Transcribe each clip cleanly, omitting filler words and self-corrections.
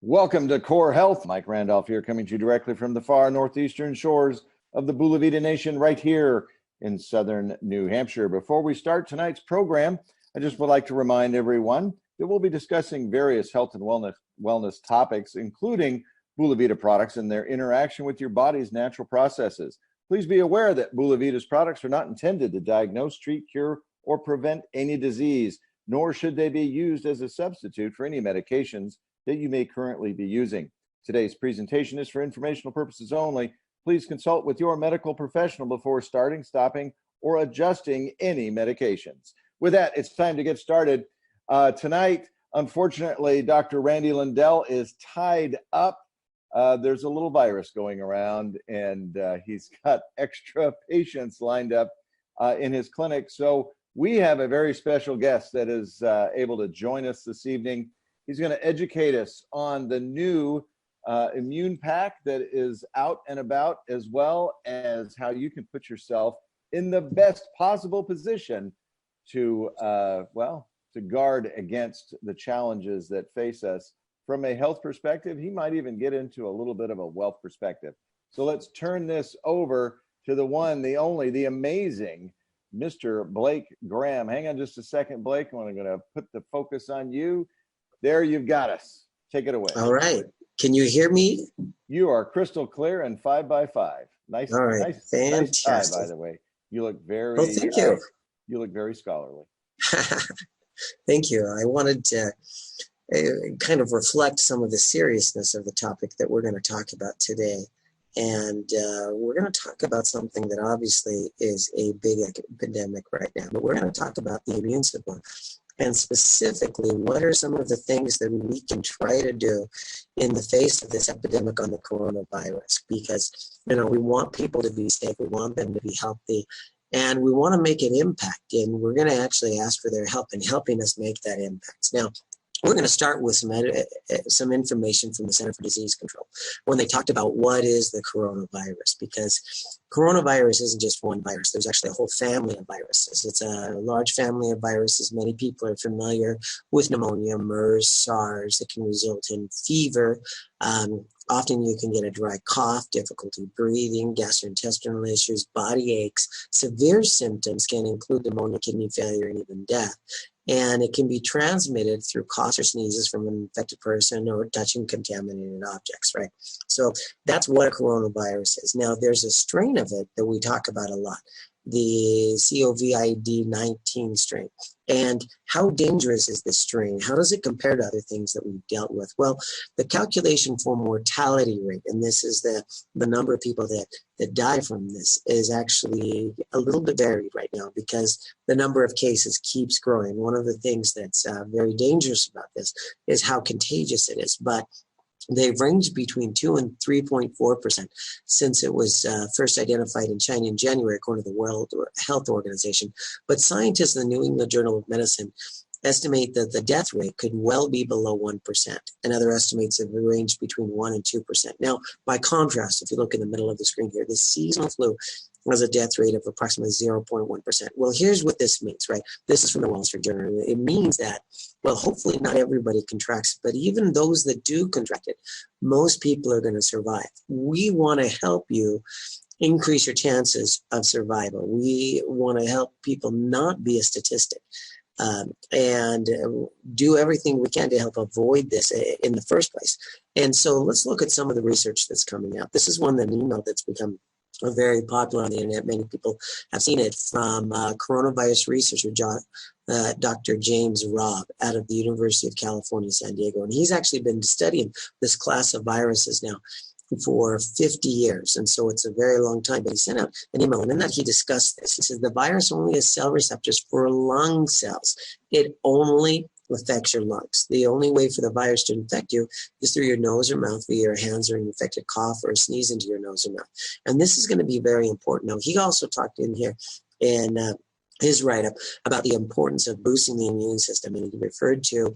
Welcome to Core Health. Mike Randolph here, coming to you directly from the far northeastern shores of the Bula Vida Nation, right here in southern New Hampshire. Before we start tonight's program, I just would like to remind everyone that we'll be discussing various health and wellness topics, including Bula Vida products and their interaction with your body's natural processes. Please be aware that Bula Vida's products are not intended to diagnose, treat, cure, or prevent any disease, nor should they be used as a substitute for any medications that you may currently be using. Today's presentation is for informational purposes only. Please consult with your medical professional before starting, stopping, or adjusting any medications. With that, it's time to get started. Tonight, unfortunately, Dr. Randy Lindell is tied up. There's a little virus going around, and he's got extra patients lined up in his clinic. So we have a very special guest that is able to join us this evening. He's going to educate us on the new immune pack that is out and about, as well as how you can put yourself in the best possible position to, to guard against the challenges that face us from a health perspective. He might even get into a little bit of a wealth perspective. So let's turn this over to the one, the only, the amazing Mr. Blake Graham. Hang on just a second, Blake. I'm going to put the focus on you. There, you've got us. Take it away. All right. Can you hear me? You are crystal clear and 5x5. Nice. All right. Nice tie, Fantastic. by the way. You look very. Well, thank you. You look very scholarly. Thank you. I wanted to kind of reflect some of the seriousness of the topic that we're going to talk about today. And we're going to talk about something that obviously is a big epidemic right now, but we're going to talk about the immune system. And specifically, what are some of the things that we can try to do in the face of this epidemic on the coronavirus? Because, we want people to be safe, we want them to be healthy, and we want to make an impact. And we're going to actually ask for their help in helping us make that impact. Now, we're going to start with some information from the Center for Disease Control when they talked about what is the coronavirus, because coronavirus isn't just one virus. There's actually a whole family of viruses. It's a large family of viruses. Many people are familiar with pneumonia, MERS, SARS. It can result in fever. Often you can get a dry cough, difficulty breathing, gastrointestinal issues, body aches. Severe symptoms can include pneumonia, kidney failure, and even death. And it can be transmitted through coughs or sneezes from an infected person or touching contaminated objects, right? So that's what a coronavirus is. Now, there's a strain of it that we talk about a lot, the COVID-19 strain. And how dangerous is this strain? How does it compare to other things that we've dealt with? Well, the calculation for mortality rate, and this is the number of people that die from this, is actually a little bit varied right now because the number of cases keeps growing. One of the things that's very dangerous about this is how contagious it is. But they've ranged between 2 and 3.4% since it was first identified in China in January, according to the World Health Organization. But scientists in the New England Journal of Medicine estimate that the death rate could well be below 1%, and other estimates have ranged between 1 and 2%. Now, by contrast, if you look in the middle of the screen here, the seasonal flu has a death rate of approximately 0.1%. Well, here's what this means, right? This is from the Wall Street Journal. It means that, well, hopefully not everybody contracts it, but even those that do contract it, most people are going to survive. We want to help you increase your chances of survival. We want to help people not be a statistic. And do everything we can to help avoid this in the first place. And so let's look at some of the research that's coming out. This is an email that's become very popular on the internet. Many people have seen it from coronavirus researcher Dr. James Robb out of the University of California, San Diego. And he's actually been studying this class of viruses now for 50 years. And so it's a very long time. But he sent out an email, and in that he discussed this. He says the virus only has cell receptors for lung cells. It only affects your lungs. The only way for the virus to infect you is through your nose or mouth via your hands or an infected cough or a sneeze into your nose or mouth. And this is going to be very important. Now, he also talked in here in his write-up about the importance of boosting the immune system. And he referred to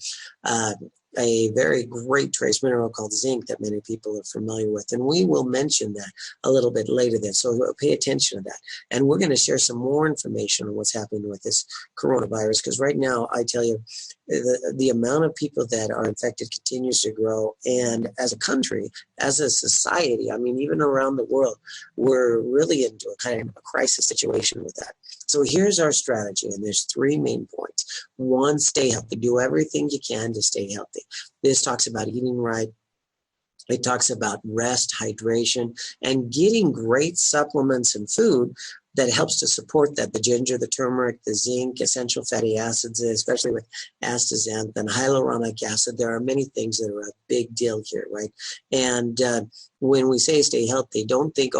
a very great trace mineral called zinc that many people are familiar with. And we will mention that a little bit later there. So pay attention to that. And we're going to share some more information on what's happening with this coronavirus, because right now, I tell you, the amount of people that are infected continues to grow. And as a country, as a society, I mean, even around the world, we're really into a kind of a crisis situation with that. So here's our strategy, and there's three main points. One, stay healthy. Do everything you can to stay healthy. This talks about eating right. It talks about rest, hydration, and getting great supplements and food that helps to support that. The ginger, the turmeric, the zinc, essential fatty acids, especially with astaxanthin, hyaluronic acid. There are many things that are a big deal here, right? And when we say stay healthy, don't think,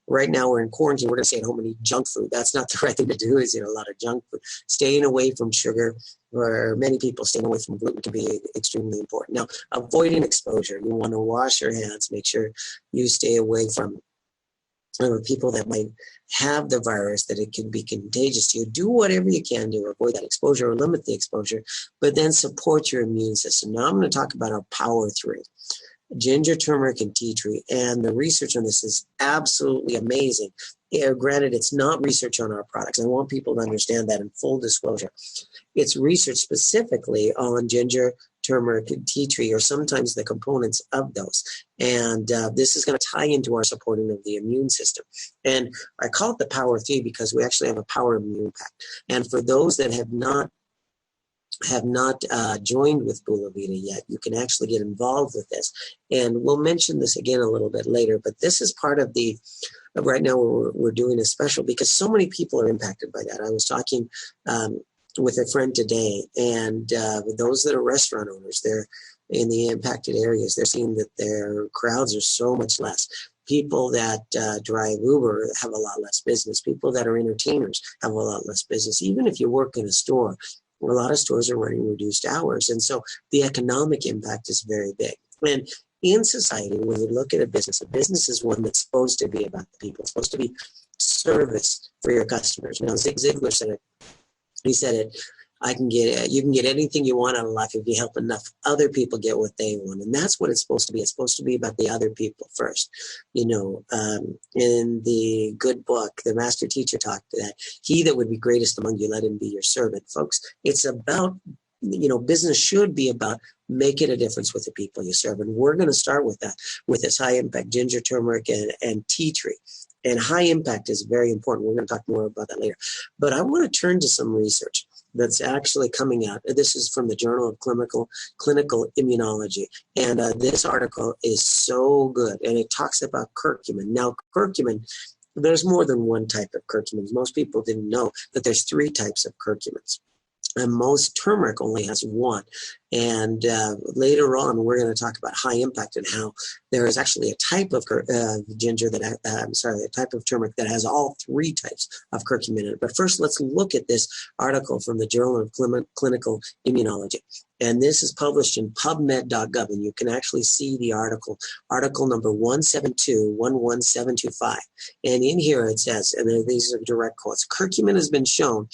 right now we're in quarantine, we're going to stay at home and eat junk food. That's not the right thing to do, is eat a lot of junk food. Staying away from sugar, or many people staying away from gluten, can be extremely important. Now, avoiding exposure. You want to wash your hands. Make sure you stay away from people that might have the virus, that it can be contagious to you. Do whatever you can to avoid that exposure or limit the exposure, but then support your immune system. Now I'm going to talk about our Power 3. Ginger, turmeric, and tea tree. And the research on this is absolutely amazing. Granted, it's not research on our products. I want people to understand that in full disclosure. It's research specifically on ginger, turmeric, and tea tree, or sometimes the components of those. And this is going to tie into our supporting of the immune system. And I call it the Power 3 because we actually have a Power Immune Pack. And for those that have not joined with Bula Vita yet, you can actually get involved with this. And we'll mention this again a little bit later, but this is part of the, right now we're doing a special because so many people are impacted by that. I was talking with a friend today, and those that are restaurant owners, they're in the impacted areas, they're seeing that their crowds are so much less. People that drive Uber have a lot less business. People that are entertainers have a lot less business. Even if you work in a store, a lot of stores are running reduced hours. And so the economic impact is very big. And in society, when you look at a business is one that's supposed to be about the people. It's supposed to be service for your customers. Now, Zig Ziglar said it. He said it, you can get anything you want out of life if you help enough other people get what they want. And that's what it's supposed to be. It's supposed to be about the other people first. In the good book, the master teacher talked that he that would be greatest among you, let him be your servant. Folks, it's about, business should be about making a difference with the people you serve. And we're going to start with that, with this high impact ginger, turmeric, and tea tree. And high impact is very important. We're going to talk more about that later. But I want to turn to some research that's actually coming out. This is from the Journal of Clinical Immunology. And this article is so good. And it talks about curcumin. Now, curcumin, there's more than one type of curcumin. Most people didn't know that there's 3 types of curcumins. And most turmeric only has 1. And later on, we're going to talk about high impact and how there is actually a type of ginger a type of turmeric that has all 3 types of curcumin in it. But first, let's look at this article from the Journal of Clinical Immunology. And this is published in PubMed.gov, and you can actually see the article number 172-11725. And in here it says, and these are direct quotes, curcumin has been shown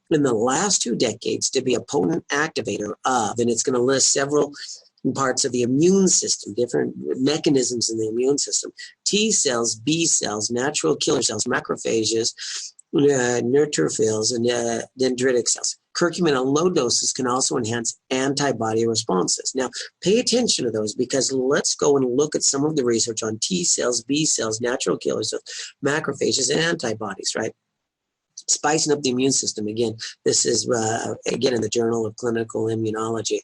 in the last 2 decades to be a potent activator of, and it's going to list several parts of the immune system, different mechanisms in the immune system, T cells, B cells, natural killer cells, macrophages, neutrophils, and dendritic cells. Curcumin on low doses can also enhance antibody responses. Now, pay attention to those, because let's go and look at some of the research on T cells, B cells, natural killer cells, macrophages, and antibodies, right? Spicing up the immune system. Again, this is, again, in the Journal of Clinical Immunology.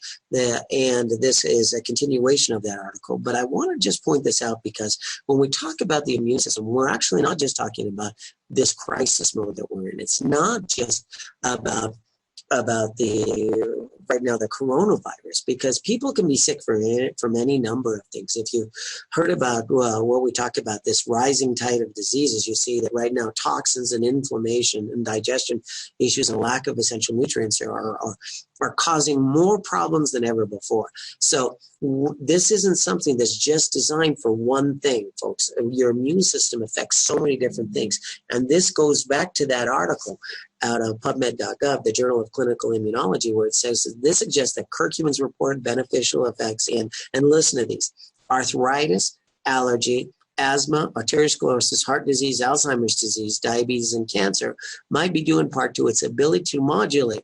And this is a continuation of that article. But I want to just point this out, because when we talk about the immune system, we're actually not just talking about this crisis mode that we're in. It's not just about the right now the coronavirus, because people can be sick from any number of things. If you heard about what we talk about, this rising tide of diseases, you see that right now toxins and inflammation and digestion issues and lack of essential nutrients are causing more problems than ever before. So this isn't something that's just designed for one thing, folks. Your immune system affects so many different things. And this goes back to that article out of PubMed.gov, the Journal of Clinical Immunology, where it says that This suggests that curcumins report beneficial effects in, and listen to these, arthritis, allergy, asthma, arteriosclerosis, heart disease, Alzheimer's disease, diabetes, and cancer might be due in part to its ability to modulate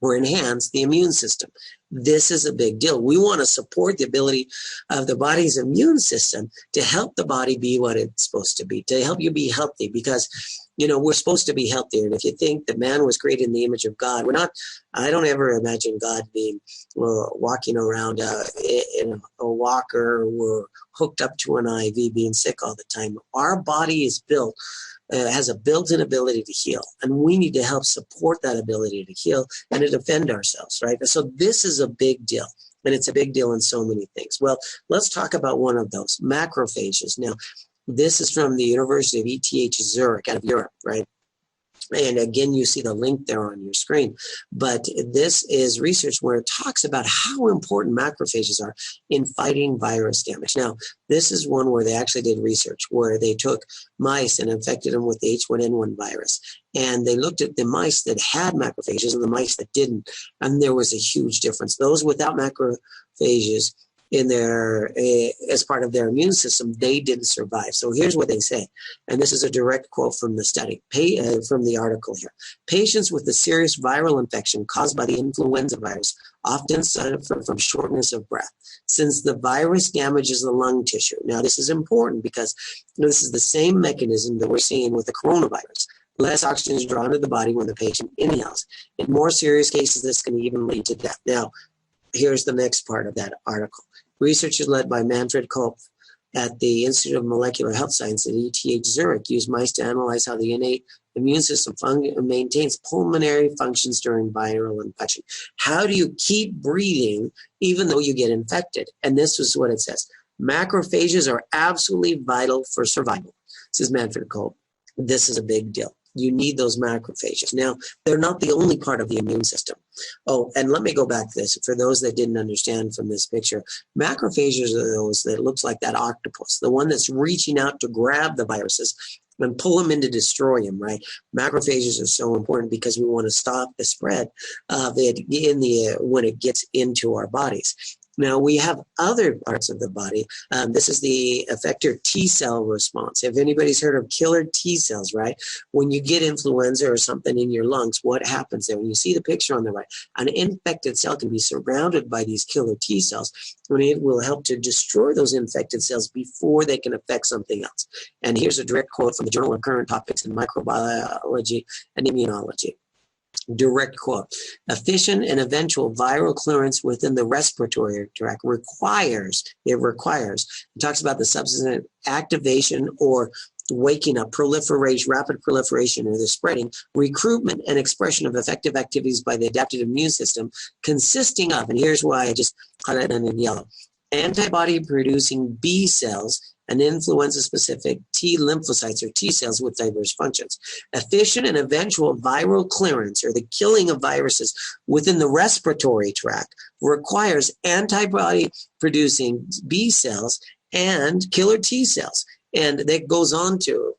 or enhance the immune system. This is a big deal. We want to support the ability of the body's immune system to help the body be what it's supposed to be, to help you be healthy, because we're supposed to be healthier. And if you think that man was created in the image of God, I don't ever imagine God being walking around in a walker or hooked up to an IV being sick all the time. Our body is built, has a built-in ability to heal, and we need to help support that ability to heal and to defend ourselves, right? So this is a big deal, and it's a big deal in so many things. Well, let's talk about one of those, macrophages. Now, this is from the University of ETH Zurich out of Europe, right? And again, you see the link there on your screen. But this is research where it talks about how important macrophages are in fighting virus damage. Now, this is one where they actually did research where they took mice and infected them with the H1N1 virus. And they looked at the mice that had macrophages and the mice that didn't. And there was a huge difference. Those without macrophages in their as part of their immune system, they didn't survive. So here's what they say, and this is a direct quote from the study, from the article here. Patients with a serious viral infection caused by the influenza virus often suffer from shortness of breath, since the virus damages the lung tissue. Now, this is important because this is the same mechanism that we're seeing with the coronavirus. Less oxygen is drawn to the body when the patient inhales. In more serious cases, this can even lead to death. Now, here's the next part of that article. Research is led by Manfred Kopf at the Institute of Molecular Health Science at ETH Zurich used mice to analyze how the innate immune system maintains pulmonary functions during viral infection. How do you keep breathing even though you get infected? And this is what it says. Macrophages are absolutely vital for survival, says Manfred Kopf. This is a big deal. You need those macrophages. Now, they're not the only part of the immune system. Oh, and let me go back to this. For those that didn't understand from this picture, macrophages are those that looks like that octopus, the one that's reaching out to grab the viruses and pull them in to destroy them, right? Macrophages are so important because we want to stop the spread of it when it gets into our bodies. Now, we have other parts of the body. This is the effector T cell response. If anybody's heard of killer T cells, right? When you get influenza or something in your lungs, what happens there? When you see the picture on the right, an infected cell can be surrounded by these killer T cells, and it will help to destroy those infected cells before they can affect something else. And here's a direct quote from the Journal of Current Topics in Microbiology and Immunology. Direct quote, efficient and eventual viral clearance within the respiratory tract it talks about the substance activation or waking up, proliferation, rapid proliferation, or the spreading, recruitment and expression of effective activities by the adaptive immune system consisting of, and here's why I just highlighted in yellow, antibody producing B cells and influenza-specific T lymphocytes or T cells with diverse functions. Efficient and eventual viral clearance or the killing of viruses within the respiratory tract requires antibody-producing B cells and killer T cells. And that goes on to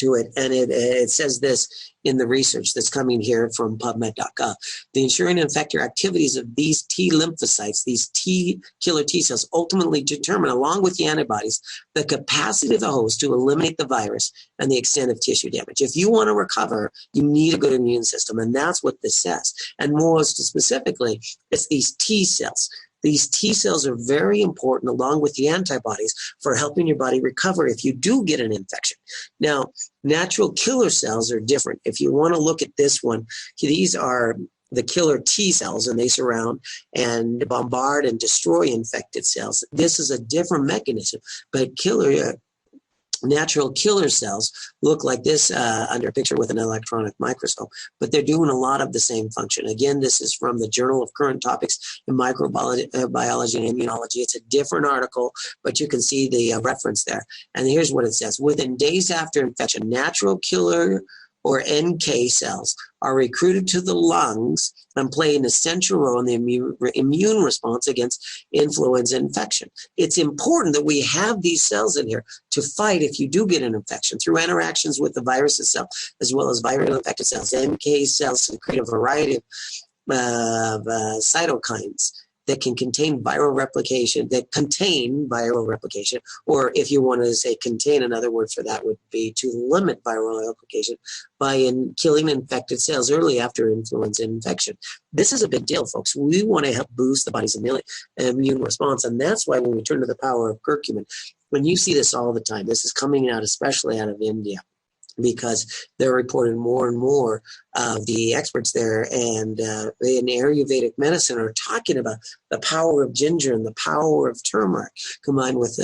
it, and it says this in the research that's coming here from PubMed.gov. The ensuring effector activities of these T lymphocytes, these T killer T cells, ultimately determine, along with the antibodies, the capacity of the host to eliminate the virus and the extent of tissue damage. If you want to recover, you need a good immune system, and that's what this says. And more specifically, it's these T cells. These T cells are very important, along with the antibodies, for helping your body recover if you do get an infection. Now, natural killer cells are different. If you want to look at this one, these are the killer T cells, and they surround and bombard and destroy infected cells. This is a different mechanism, but natural killer cells look like this under a picture with an electron microscope, but they're doing a lot of the same function. Again, this is from the Journal of Current Topics in Microbiology and Immunology. It's a different article, but you can see the reference there. And here's what it says. Within days after infection, natural killer or NK cells are recruited to the lungs and play an essential role in the immune response against influenza infection. It's important that we have these cells in here to fight if you do get an infection through interactions with the virus itself, as well as viral infected cells. NK cells secrete a variety of cytokines that contain viral replication, or if you want to say contain, another word for that would be to limit viral replication by killing infected cells early after influenza infection. This is a big deal, folks. We want to help boost the body's immune response, and that's why when we turn to the power of curcumin, when you see this all the time, this is coming out especially out of India, because they're reporting more and more of the experts there and in Ayurvedic medicine are talking about the power of ginger and the power of turmeric combined with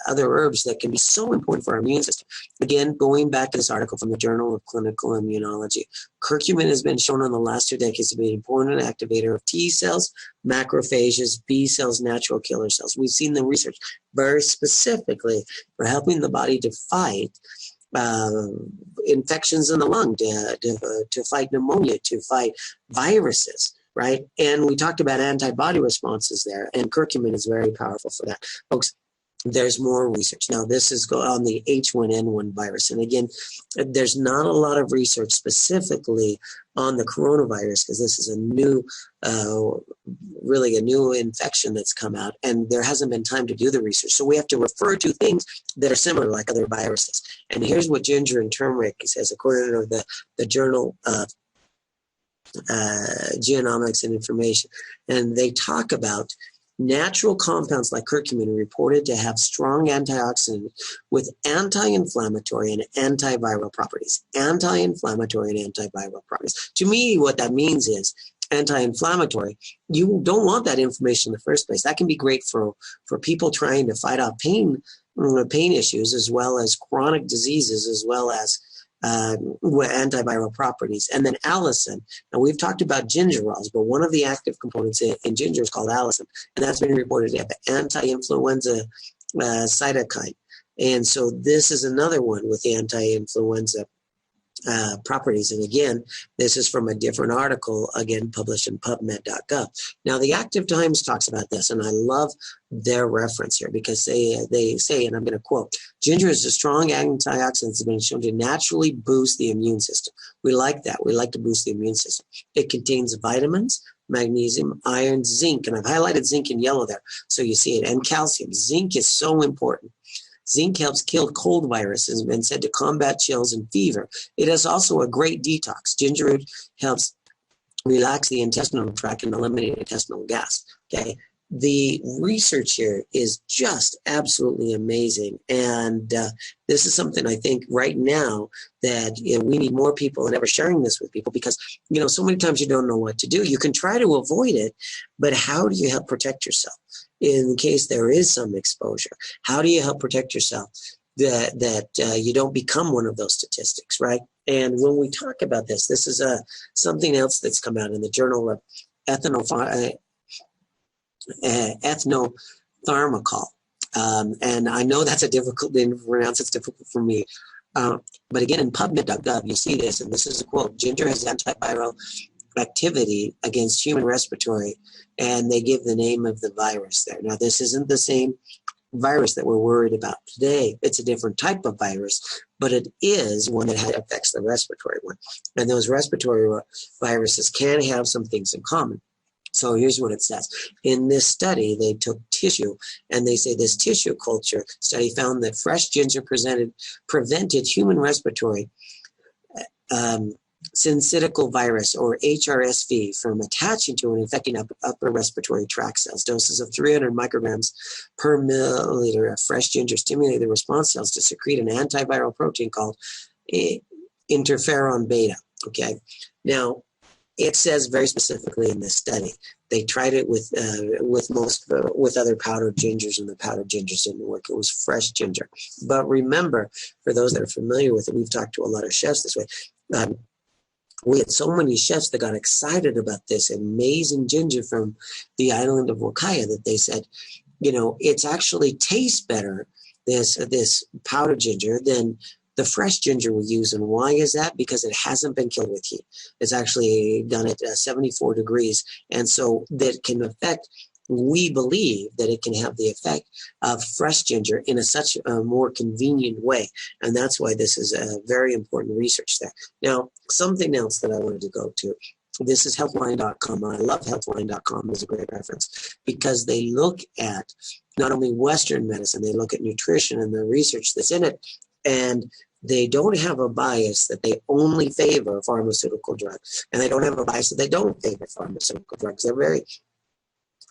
other herbs that can be so important for our immune system. Again, going back to this article from the Journal of Clinical Immunology, curcumin has been shown in the last 2 decades to be an important activator of T cells, macrophages, B cells, natural killer cells. We've seen the research very specifically for helping the body to fight infections in the lung, to fight pneumonia, to fight viruses, right? And we talked about antibody responses there, and curcumin is very powerful for that. Folks, there's more research. Now, this is on the H1N1 virus. And again, there's not a lot of research specifically on the coronavirus because this is a new, really a new infection that's come out, and there hasn't been time to do the research. So we have to refer to things that are similar, like other viruses. And here's what ginger and turmeric says, according to the Journal of Genomics and Information. And they talk about natural compounds like curcumin are reported to have strong antioxidant with anti-inflammatory and antiviral properties. Anti-inflammatory and antiviral properties. To me, what that means is anti-inflammatory. You don't want that information in the first place. That can be great for people trying to fight off pain issues, as well as chronic diseases, as well as antiviral properties. And then allicin. Now, we've talked about gingerols, but one of the active components in ginger is called allicin, and that's been reported to have anti-influenza cytokine. And so this is another one with the anti-influenza properties. And again, this is from a different article, again, published in PubMed.gov. Now, the Active Times talks about this, and I love their reference here because they say, and I'm going to quote, ginger is a strong antioxidant that's been shown to naturally boost the immune system. We like that. We like to boost the immune system. It contains vitamins, magnesium, iron, zinc, and I've highlighted zinc in yellow there, so you see it, and calcium. Zinc is so important. Zinc helps kill cold viruses and been said to combat chills and fever. It is also a great detox. Ginger helps relax the intestinal tract and eliminate intestinal gas. Okay, the research here is just absolutely amazing, and this is something I think right now that we need more people and ever sharing this with people, because so many times you don't know what to do. You can try to avoid it, but how do you help protect yourself in case there is some exposure? How do you help protect yourself that you don't become one of those statistics, right? And when we talk about this is something else that's come out in the Journal of Ethnopharmacology. And I know that's a difficult name to pronounce. It's difficult for me. But again, in PubMed.gov, you see this, and this is a quote: ginger has antiviral activity against human respiratory, and they give the name of the virus there. Now, this isn't the same virus that we're worried about today. It's a different type of virus, but it is one that affects the respiratory one. And those respiratory viruses can have some things in common. So here's what it says. In this study, they took tissue, and they say this tissue culture study found that fresh ginger prevented human respiratory syncytial virus, or HRSV, from attaching to and infecting upper respiratory tract cells. Doses of 300 micrograms per milliliter of fresh ginger stimulate the response cells to secrete an antiviral protein called interferon beta. Okay, now it says very specifically in this study they tried it with other powdered gingers, and the powdered gingers didn't work. It was fresh ginger. But remember, for those that are familiar with it, we've talked to a lot of chefs this way. We had so many chefs that got excited about this amazing ginger from the island of Wakaya that they said, it's actually tastes better, this powdered ginger, than the fresh ginger we use. And why is that? Because it hasn't been killed with heat. It's actually done at 74 degrees. And so that can affect, we believe that it can have the effect of fresh ginger in such a more convenient way. And that's why this is a very important research there. Now, something else that I wanted to go to This is healthline.com. I love healthline.com as a great reference because they look at not only Western medicine, they look at nutrition and the research that's in it, and they don't have a bias that they only favor pharmaceutical drugs, and they don't have a bias that they don't favor pharmaceutical drugs. They're very,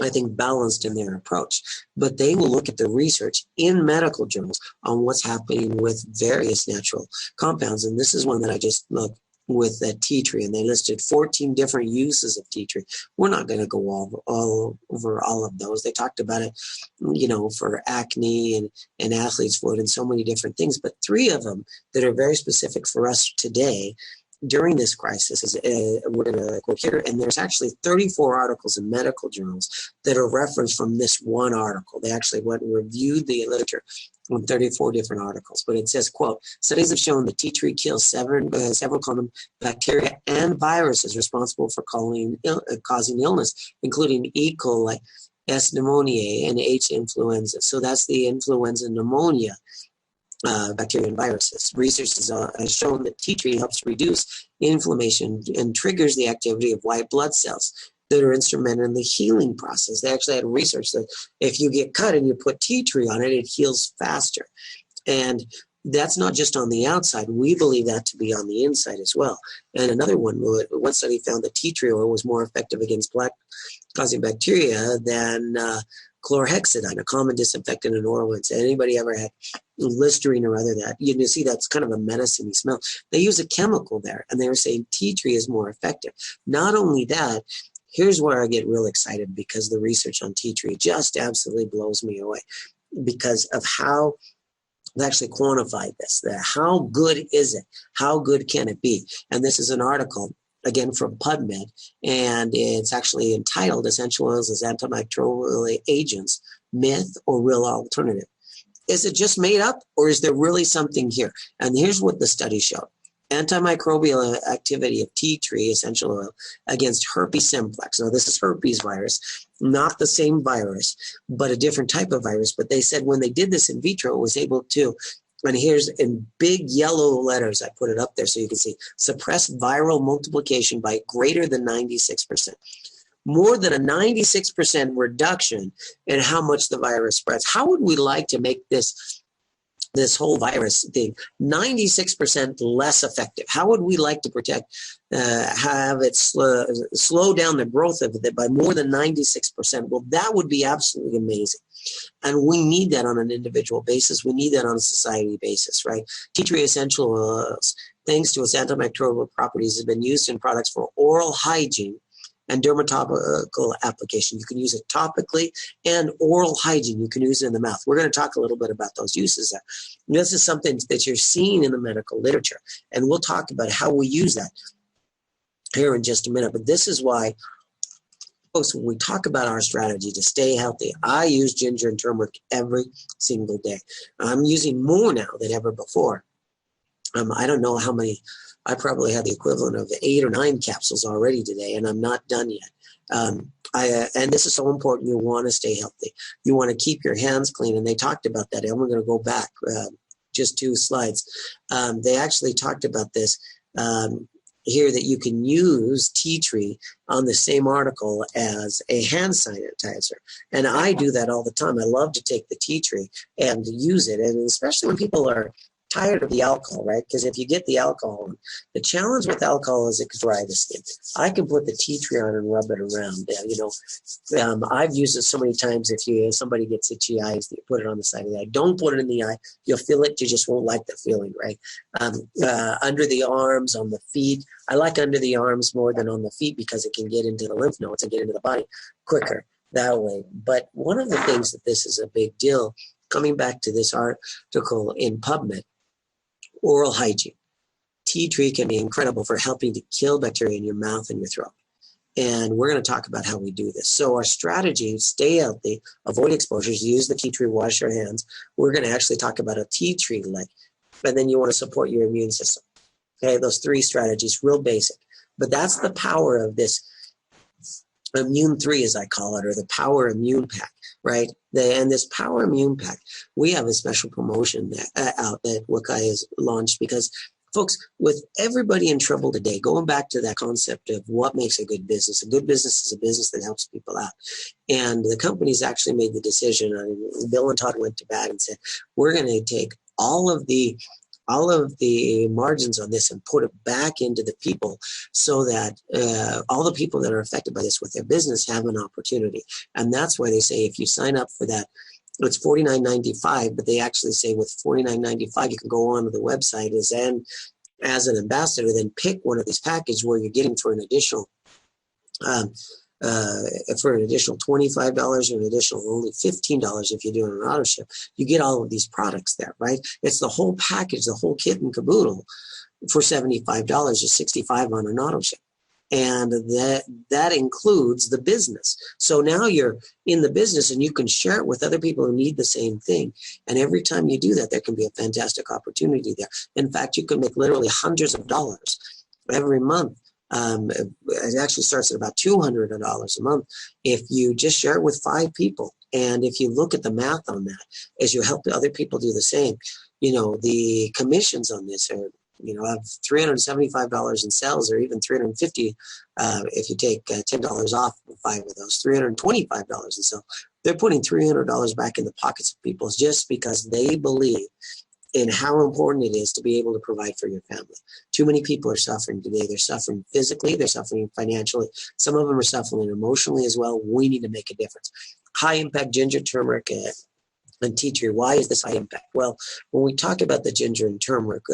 I think, balanced in their approach, but they will look at the research in medical journals on what's happening with various natural compounds. And this is one that I just looked with tea tree, and they listed 14 different uses of tea tree. We're not going to go all over all of those. They talked about it, for acne and athlete's foot and so many different things, but 3 of them that are very specific for us today during this crisis is we're going to quote here, and there's actually 34 articles in medical journals that are referenced from this one article. They actually went and reviewed the literature on 34 different articles, but it says, quote, studies have shown that tea tree kills several common bacteria and viruses responsible for causing illness, including E. coli, S. pneumoniae, and H. influenza. So that's the influenza pneumonia. Bacteria and viruses. Research has shown that tea tree helps reduce inflammation and triggers the activity of white blood cells that are instrumental in the healing process. They actually had research that if you get cut and you put tea tree on it, it heals faster. And that's not just on the outside. We believe that to be on the inside as well. And another one study found that tea tree oil was more effective against plaque-causing bacteria than chlorhexidine, a common disinfectant in oral rinse. Anybody ever had Listerine or other that? You see that's kind of a menacing smell. They use a chemical there, and they were saying tea tree is more effective. Not only that, here's where I get real excited because the research on tea tree just absolutely blows me away because of how they actually quantified this. How good is it? How good can it be? And this is an article, again, from PubMed, and it's actually entitled Essential Oils as Antimicrobial Agents, Myth or Real Alternative. Is it just made up, or is there really something here? And here's what the study showed. Antimicrobial activity of tea tree essential oil against herpes simplex. Now, this is herpes virus, not the same virus, but a different type of virus. But they said when they did this in vitro, it was able to, and here's in big yellow letters, I put it up there so you can see, suppress viral multiplication by greater than 96%. More than a 96% reduction in how much the virus spreads. How would we like to make this whole virus thing 96% less effective? How would we like to have it slow down the growth of it by more than 96%? Well, that would be absolutely amazing. And we need that on an individual basis. We need that on a society basis, right? Tea tree essential oils, thanks to its antimicrobial properties, have been used in products for oral hygiene and dermatological application. You can use it topically, and oral hygiene, you can use it in the mouth. We're going to talk a little bit about those uses there. This is something that you're seeing in the medical literature, and we'll talk about how we use that here in just a minute. But this is why, folks, when we talk about our strategy to stay healthy, I use ginger and turmeric every single day. I'm using more now than ever before. I don't know how many. I probably had the equivalent of 8 or 9 capsules already today, and I'm not done yet. And this is so important. You want to stay healthy. You want to keep your hands clean, and they talked about that. And we're going to go back just 2 slides. They actually talked about this here, that you can use tea tree on the same article as a hand sanitizer. And I do that all the time. I love to take the tea tree and use it, and especially when people are tired of the alcohol, right? Because if you get the alcohol, the challenge with alcohol is it can dry the skin. I can put the tea tree on and rub it around. I've used it so many times. If somebody gets itchy eyes, you put it on the side of the eye. Don't put it in the eye. You'll feel it. You just won't like the feeling, right? Under the arms, on the feet. I like under the arms more than on the feet because it can get into the lymph nodes and get into the body quicker that way. But one of the things that this is a big deal, coming back to this article in PubMed, oral hygiene. Tea tree can be incredible for helping to kill bacteria in your mouth and your throat. And we're going to talk about how we do this. So our strategy, stay healthy, avoid exposures, use the tea tree, wash your hands. We're going to actually talk about a tea tree lick. And then you want to support your immune system. Okay, those 3 strategies, real basic. But that's the power of this Immune 3, as I call it, or the Power Immune Pack, right? And this Power Immune Pack, we have a special promotion out that Wakai has launched because Folks, with everybody in trouble today, going back to that concept of what makes a good business is a business that helps people out. And the company's actually made the decision, Bill and Todd went to bat and said, we're going to take all of the margins on this and put it back into the people so that all the people that are affected by this with their business have an opportunity. And that's why they say if you sign up for that, it's $49.95, but they actually say with $49.95, you can go on to the website as an ambassador, then pick one of these packages where you're getting for an additional $25 or an additional only $15 if you're doing an auto ship. You get all of these products there, right? It's the whole package, the whole kit and caboodle for $75 or $65 on an auto ship. And that includes the business. So now you're in the business and you can share it with other people who need the same thing. And every time you do that, there can be a fantastic opportunity there. In fact, you can make literally hundreds of dollars every month. It actually starts at about $200 a month if you just share it with 5 people. And if you look at the math on that, as you help other people do the same, the commissions on this are, of $375 in sales, or even $350 if you take $10 off 5 of those, $325 in sales. They're putting $300 back in the pockets of people just because they believe in how important it is to be able to provide for your family. Too many people are suffering today. They're suffering physically, they're suffering financially. Some of them are suffering emotionally as well. We need to make a difference. High impact ginger, turmeric, and tea tree. Why is this high impact? Well, when we talk about the ginger and turmeric,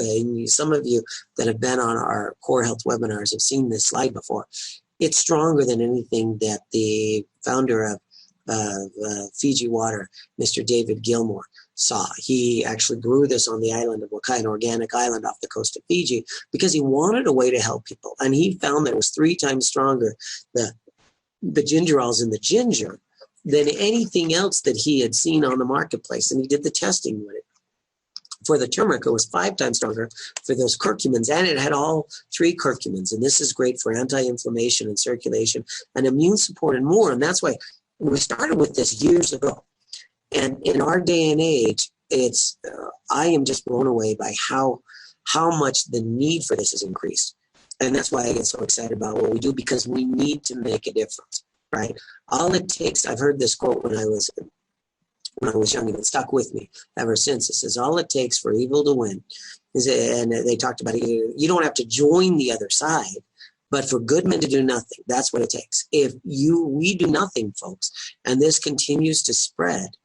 some of you that have been on our Core Health webinars have seen this slide before. It's stronger than anything that the founder of Fiji Water, Mr. David Gilmore, saw. He actually grew this on the island of Wakai, an organic island off the coast of Fiji, because he wanted a way to help people. And he found that it was 3 times stronger, the gingerols in the ginger, than anything else that he had seen on the marketplace. And he did the testing with it. For the turmeric, it was 5 times stronger for those curcumins, and it had all 3 curcumins. And this is great for anti-inflammation and circulation and immune support and more. And that's why we started with this years ago. And in our day and age, I am just blown away by how much the need for this has increased. And that's why I get so excited about what we do, because we need to make a difference, right? All it takes, I've heard this quote when I was young, and it stuck with me ever since. It says, all it takes for evil to win and they talked about it. You don't have to join the other side, but for good men to do nothing, that's what it takes. If we do nothing, folks, and this continues to spread,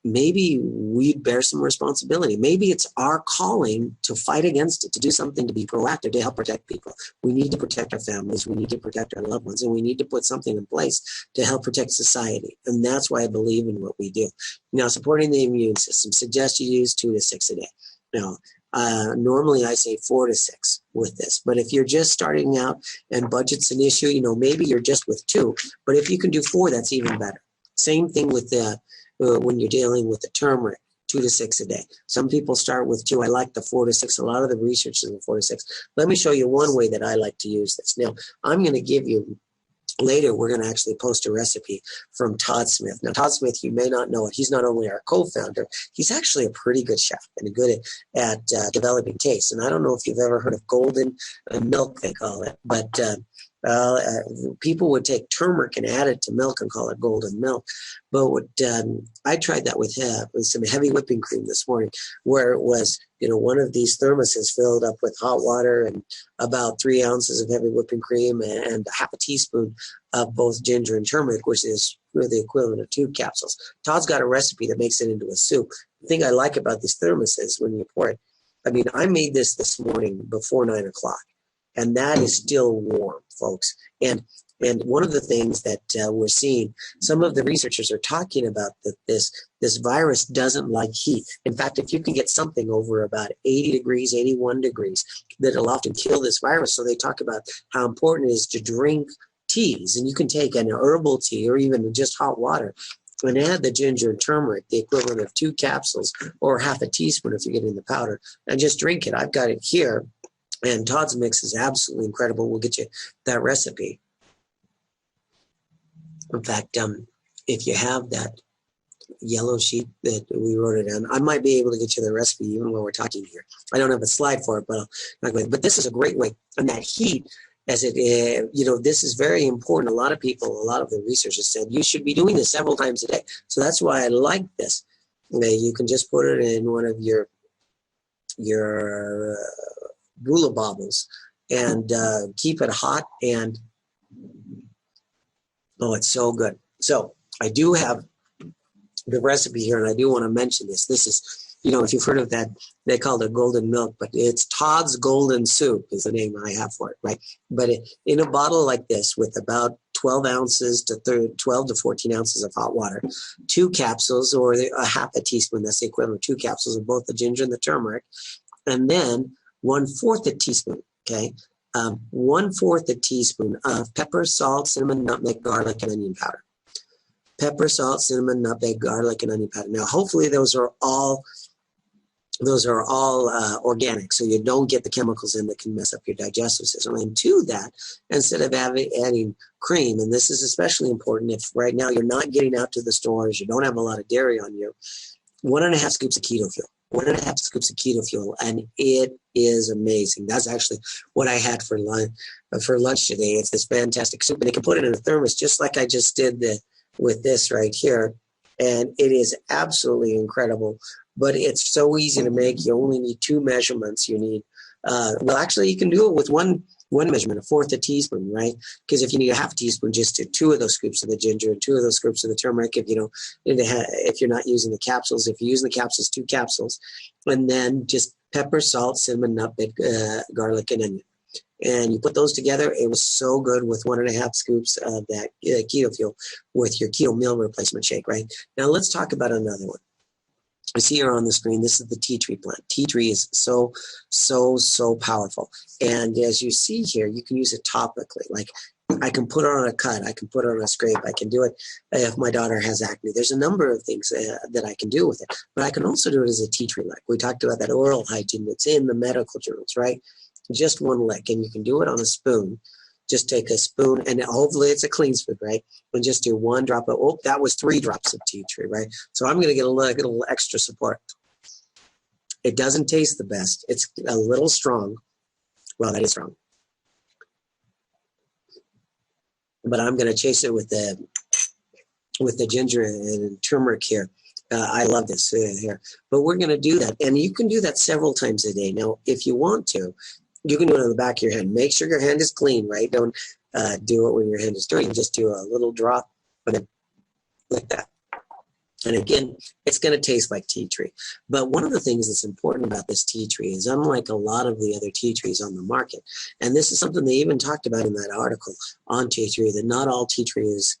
maybe we bear some responsibility. Maybe it's our calling to fight against it, to do something, to be proactive, to help protect people. We need to protect our families. We need to protect our loved ones, and we need to put something in place to help protect society. And that's why I believe in what we do. Now, supporting the immune system, suggest you use 2 to 6 a day. Now, normally I say 4 to 6 with this, but if you're just starting out and budget's an issue, maybe you're just with 2, but if you can do 4, that's even better. Same thing with when you're dealing with the turmeric, 2 to 6 a day. Some people start with 2. I like the 4 to 6. A lot of the research is in 4 to 6. Let me show you one way that I like to use this. Now, I'm going to give you, later, we're going to actually post a recipe from Todd Smith. Now, Todd Smith, you may not know it. He's not only our co-founder, he's actually a pretty good chef and good at developing taste. And I don't know if you've ever heard of golden milk, they call it, but people would take turmeric and add it to milk and call it golden milk. But I tried that with some heavy whipping cream this morning, where it was, one of these thermoses filled up with hot water and about 3 ounces of heavy whipping cream and half a teaspoon of both ginger and turmeric, which is really the equivalent of 2 capsules. Todd's got a recipe that makes it into a soup. The thing I like about these thermoses when you pour it, I made this morning before 9 o'clock. And that is still warm, folks. And one of the things that we're seeing, some of the researchers are talking about that this virus doesn't like heat. In fact, if you can get something over about 80 degrees, 81 degrees, that'll often kill this virus. So they talk about how important it is to drink teas. And you can take an herbal tea or even just hot water and add the ginger and turmeric, the equivalent of 2 capsules or half a teaspoon if you're getting the powder, and just drink it. I've got it here. And Todd's mix is absolutely incredible. We'll get you that recipe. In fact, if you have that yellow sheet that we wrote it down. I might be able to get you the recipe even while we're talking here. I don't have a slide for it, but this is a great way. And that heat, as it, this is very important. A lot of people, a lot of the researchers said you should be doing this several times a day. So that's why I like this. You can just put it in one of your Bula bobbles and keep it hot. And oh, it's so good. So I do have the recipe here, and I do want to mention this. This is, if you've heard of that, they call it golden milk, but it's Todd's Golden Soup is the name I have for it, right? But in a bottle like this with about 12 to 14 ounces of hot water, 2 capsules or a half a teaspoon, that's the equivalent of 2 capsules of both the ginger and the turmeric, and then 1/4 a teaspoon, okay? 1/4 a teaspoon of pepper, salt, cinnamon, nutmeg, garlic, and onion powder. Pepper, salt, cinnamon, nutmeg, garlic, and onion powder. Now, hopefully those are all organic, so you don't get the chemicals in that can mess up your digestive system. And to that, instead of adding cream, and this is especially important if right now you're not getting out to the stores, you don't have a lot of dairy on you, 1.5 scoops of keto fuel. 1.5 scoops of keto fuel, and it is amazing. That's actually what I had for lunch today. It's this fantastic soup, and you can put it in a thermos just like I just did with this right here, and it is absolutely incredible. But it's so easy to make. You only need 2 measurements. You need actually you can do it with one measurement, 1/4 a teaspoon, right? Because if you need a half a teaspoon, just do 2 of those scoops of the ginger and 2 of those scoops of the turmeric. If if you're not using the capsules, if you're using the capsules, 2 capsules, and then just pepper, salt, cinnamon, nutmeg, garlic, and onion. And you put those together. It was so good with 1.5 scoops of that keto fuel with your keto meal replacement shake, right? Now let's talk about another one. I see here on the screen, this is the tea tree plant. Tea tree is so, so, so powerful. And as you see here, you can use it topically. Like I can put it on a cut. I can put it on a scrape. I can do it if my daughter has acne. There's a number of things that I can do with it. But I can also do it as a tea tree lick. We talked about that oral hygiene that's in the medical journals, right? Just one lick. And you can do it on a spoon. Just take a spoon, and hopefully it's a clean spoon, right? And just do 1 drop of, that was 3 drops of tea tree, right? So I'm going to get a little extra support. It doesn't taste the best. It's a little strong. Well, that is strong. But I'm going to chase it with the ginger and turmeric here. I love this here. But we're going to do that. And you can do that several times a day. Now, if you want to, you can do it on the back of your hand. Make sure your hand is clean, right? Don't do it when your hand is dirty. Just do a little drop like that. And again, it's going to taste like tea tree. But one of the things that's important about this tea tree is unlike a lot of the other tea trees on the market, and this is something they even talked about in that article on tea tree, that not all tea tree is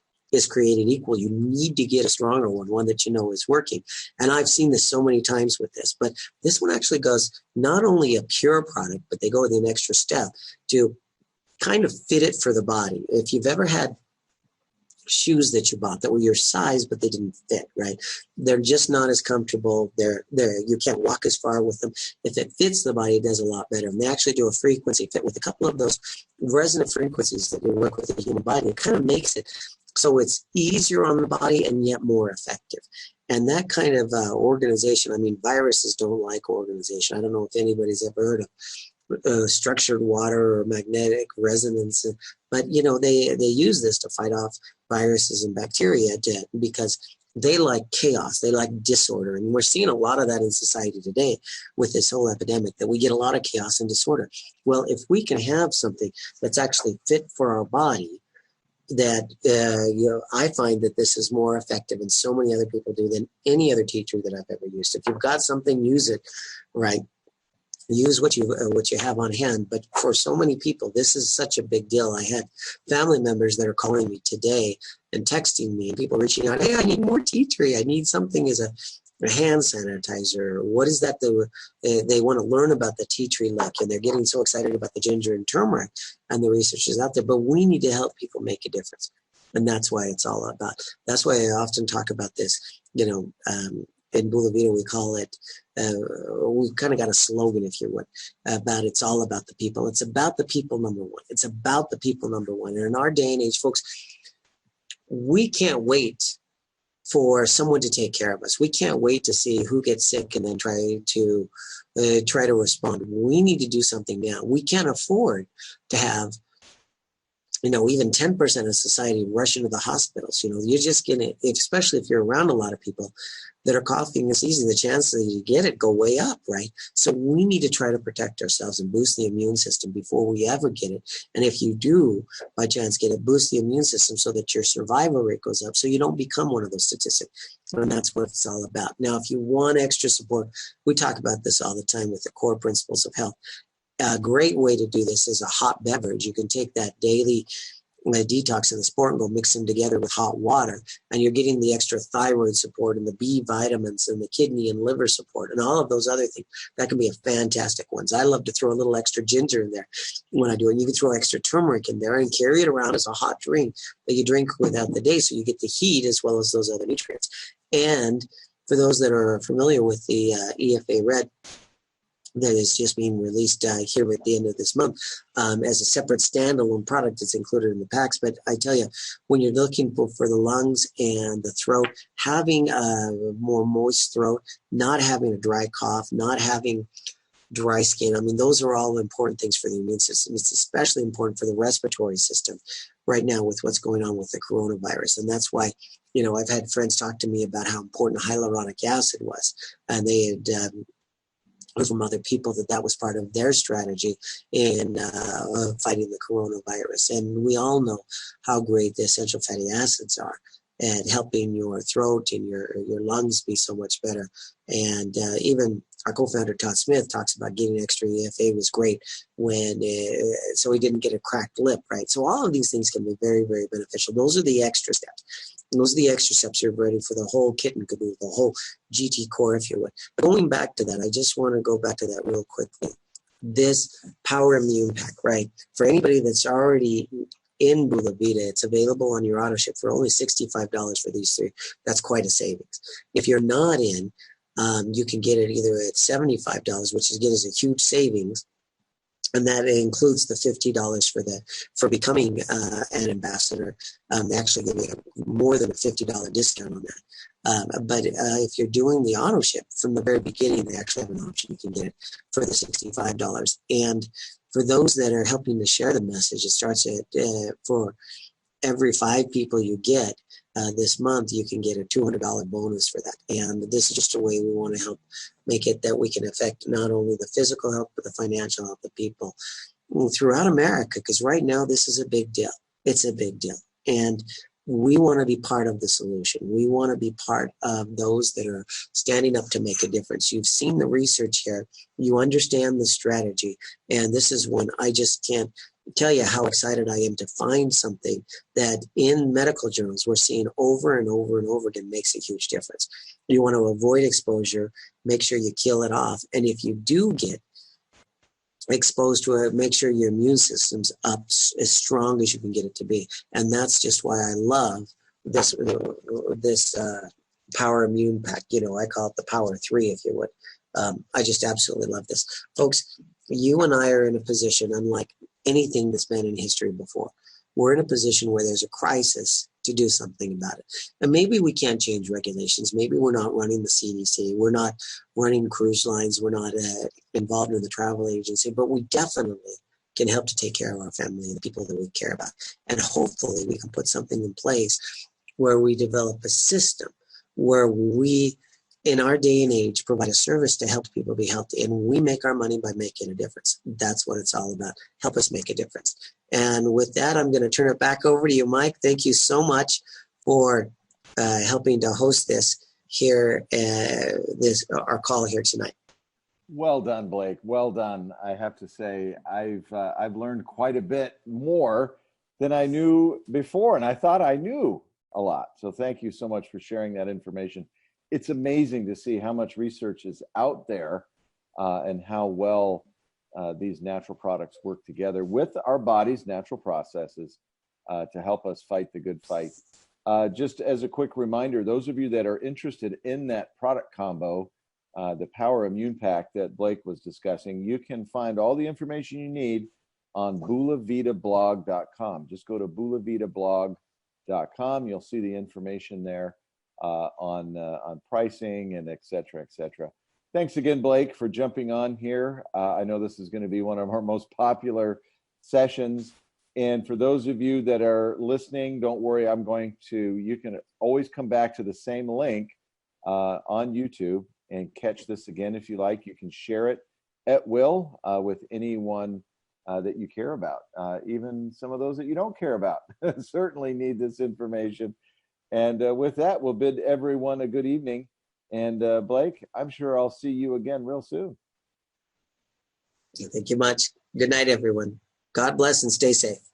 created equal. You need to get a stronger one that you know is working. And I've seen this so many times with this, but this one actually goes not only a pure product, but they go the extra step to kind of fit it for the body. If you've ever had shoes that you bought that were your size, but they didn't fit, right? They're just not as comfortable. You can't walk as far with them. If it fits the body, it does a lot better. And they actually do a frequency fit with a couple of those resonant frequencies that you work with the human body. It kind of makes it so it's easier on the body and yet more effective. And that kind of organization, I mean, viruses don't like organization. I don't know if anybody's ever heard of structured water or magnetic resonance, but they use this to fight off viruses and bacteria because they like chaos, they like disorder, and we're seeing a lot of that in society today with this whole epidemic, that we get a lot of chaos and disorder. Well, if we can have something that's actually fit for our body, that I find that this is more effective, and so many other people do, than any other tea tree that I've ever used. If you've got something, use it, right? Use what you have on hand. But for so many people, this is such a big deal. I had family members that are calling me today and texting me, and people reaching out, hey, I need more tea tree. I need something as a hand sanitizer. What is that? They want to learn about the tea tree lick, and they're getting so excited about the ginger and turmeric and the research is out there. But we need to help people make a difference. And that's why it's all about. That's why I often talk about this, in Bula Vita, we call it, we've kind of got a slogan, if you would, about it's all about the people. It's about the people, number one. It's about the people, number one. And in our day and age, folks, we can't wait for someone to take care of us. We can't wait to see who gets sick and then try to respond. We need to do something now. We can't afford to have even 10% of society rush into the hospitals. You're just going to, especially if you're around a lot of people that are coughing and sneezing, the chances that you get it go way up, right? So we need to try to protect ourselves and boost the immune system before we ever get it. And if you do, by chance, get it, boost the immune system so that your survival rate goes up so you don't become one of those statistics. And that's what it's all about. Now, if you want extra support, we talk about this all the time with the core principles of health. A great way to do this is a hot beverage. You can take that daily detox in the sport and go mix them together with hot water, and you're getting the extra thyroid support and the B vitamins and the kidney and liver support and all of those other things. That can be a fantastic ones. I love to throw a little extra ginger in there when I do it. You can throw extra turmeric in there and carry it around as a hot drink that you drink without the day, so you get the heat as well as those other nutrients. And for those that are familiar with the EFA Red, that is just being released here at the end of this month as a separate standalone product. It's included in the packs. But I tell you, when you're looking for the lungs and the throat, having a more moist throat, not having a dry cough, not having dry skin, those are all important things for the immune system. It's especially important for the respiratory system right now with what's going on with the coronavirus. And that's why, I've had friends talk to me about how important hyaluronic acid was. And they had from other people that was part of their strategy in fighting the coronavirus. And we all know how great the essential fatty acids are at helping your throat and your lungs be so much better. And even our co-founder, Todd Smith, talks about getting extra EFA was great so he didn't get a cracked lip, right? So all of these things can be very, very beneficial. Those are the extra steps. And those are the extra steps you're ready for the whole kit and caboodle, the whole GT core, if you would. Going back to that, I just want to go back to that real quickly. This Power Immune Pack, right? For anybody that's already in Bula Vita, it's available on your auto ship for only $65 for these three. That's quite a savings. If you're not in, you can get it either at $75, which again is a huge savings, and that includes the $50 for becoming an ambassador. They actually give you more than a $50 discount on that. But if you're doing the auto ship from the very beginning, they actually have an option. You can get it for the $65. And for those that are helping to share the message, it starts at for every 5 people you get this month, you can get a $200 bonus for that. And this is just a way we want to help make it that we can affect not only the physical health, but the financial health of people throughout America. Because right now, this is a big deal. It's a big deal. And we want to be part of the solution. We want to be part of those that are standing up to make a difference. You've seen the research here. You understand the strategy. And this is one I just can't tell you how excited I am to find something that in medical journals we're seeing over and over and over again makes a huge difference. You want to avoid exposure, make sure you kill it off. And if you do get exposed to it, make sure your immune system's up as strong as you can get it to be. And that's just why I love this Power Immune Pack. I call it the Power 3, if you would. I just absolutely love this. Folks, you and I are in a position unlike anything that's been in history before. We're in a position where there's a crisis to do something about it. And maybe we can't change regulations. Maybe we're not running the CDC. We're not running cruise lines. We're not involved in the travel agency, but we definitely can help to take care of our family and the people that we care about. And hopefully we can put something in place where we develop a system where we, in our day and age, provide a service to help people be healthy. And we make our money by making a difference. That's what it's all about. Help us make a difference. And with that, I'm going to turn it back over to you, Mike. Thank you so much for helping to host this here, our call here tonight. Well done, Blake. Well done. I have to say, I've learned quite a bit more than I knew before, and I thought I knew a lot. So thank you so much for sharing that information. It's amazing to see how much research is out there and how well these natural products work together with our body's natural processes to help us fight the good fight. Just as a quick reminder, those of you that are interested in that product combo, the Power Immune Pack that Blake was discussing, you can find all the information you need on BulaVitaBlog.com. Just go to BulaVitaBlog.com. You'll see the information there. on pricing and et cetera, et cetera. Thanks again, Blake, for jumping on here. I know this is going to be one of our most popular sessions. And for those of you that are listening, don't worry, you can always come back to the same link on YouTube and catch this again if you like. You can share it at will with anyone that you care about, even some of those that you don't care about certainly need this information. And with that, we'll bid everyone a good evening. And Blake, I'm sure I'll see you again real soon. Thank you much. Good night, everyone. God bless and stay safe.